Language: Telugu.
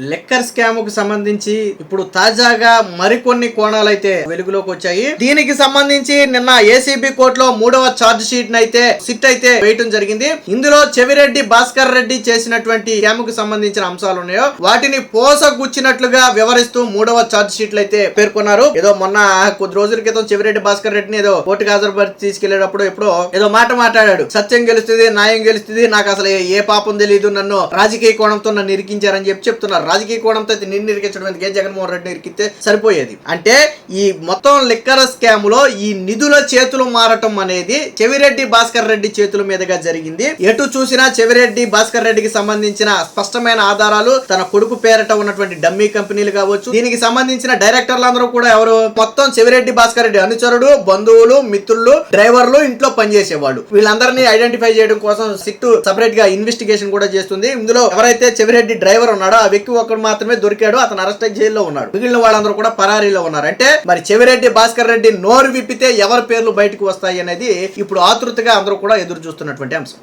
లిక్కర్ స్కామ్ కు సంబంధించి ఇప్పుడు తాజాగా మరికొన్ని కోణాలైతే వెలుగులోకి వచ్చాయి. దీనికి సంబంధించి నిన్న ఏసీబీ కోర్టులో 3వ ఛార్జ్ షీట్ అయితే వేయటం జరిగింది. ఇందులో చెవిరెడ్డి భాస్కర్ రెడ్డి చేసినటువంటి స్కామ్ కు సంబంధించిన అంశాలు ఉన్నాయో వాటిని పోసగుచ్చినట్లుగా వివరిస్తూ 3వ ఛార్జ్ షీట్లు అయితే పేర్కొన్నారు. ఏదో మొన్న కొద్ది రోజుల క్రితం చెవిరెడ్డి భాస్కర్ రెడ్డిని ఏదో కోర్టుకు హాజరుపరిచి తీసుకెళ్లేటప్పుడు ఎప్పుడో ఏదో మాట మాట్లాడాడు. సత్యం గెలుస్తుంది, న్యాయం గెలుస్తుంది, నాకు అసలు ఏ పాపం తెలియదు, నన్ను రాజకీయ కోణంతో నన్ను ఇరికించారని చెప్తున్నారు. రాజకీయ కోణంతో నిన్ను ఇరికించడం ఎందుకే, జగన్మోహన్ రెడ్డిని ఇరికిస్తే సరిపోయేది. అంటే ఈ మొత్తం లిక్కర్ స్కామ్ లో ఈ నిధుల చేతులు మారటం అనేది చెవిరెడ్డి భాస్కర్ రెడ్డి చేతుల మీదుగా జరిగింది. ఎటు చూసినా చెవిరెడ్డి భాస్కర్ రెడ్డికి సంబంధించిన స్పష్టమైన ఆధారాలు తన కొడుకు పేరట ఉన్నటువంటి డమ్మీ కంపెనీలు కావచ్చు, దీనికి సంబంధించిన డైరెక్టర్లు అందరూ కూడా ఎవరు, మొత్తం చెవిరెడ్డి భాస్కర్ రెడ్డి అనుచరుడు, బంధువులు, మిత్రులు, డ్రైవర్లు, ఇంట్లో పనిచేసేవాళ్ళు, వీళ్ళందరినీ ఐడెంటిఫై చేయడం కోసం సిట్ సెపరేట్ గా ఇన్వెస్టిగేషన్ కూడా చేస్తుంది. ఇందులో ఎవరైతే చెవిరెడ్డి డ్రైవర్ ఉన్నాడో ఆ వ్యక్తి ఒక్కడు మాత్రమే దొరికాడు, అతను అరెస్ట్ అయ్యి జైల్లో ఉన్నాడు. మిగిలిన వాళ్ళందరూ కూడా పరారీలో ఉన్నారు. అంటే మరి చెవిరెడ్డి భాస్కర్ రెడ్డి నోరు విప్పితే ఎవరి పేర్లు బయటకు వస్తాయి అనేది ఇప్పుడు ఆతృతగా అందరూ కూడా ఎదురు చూస్తున్నటువంటి అంశం.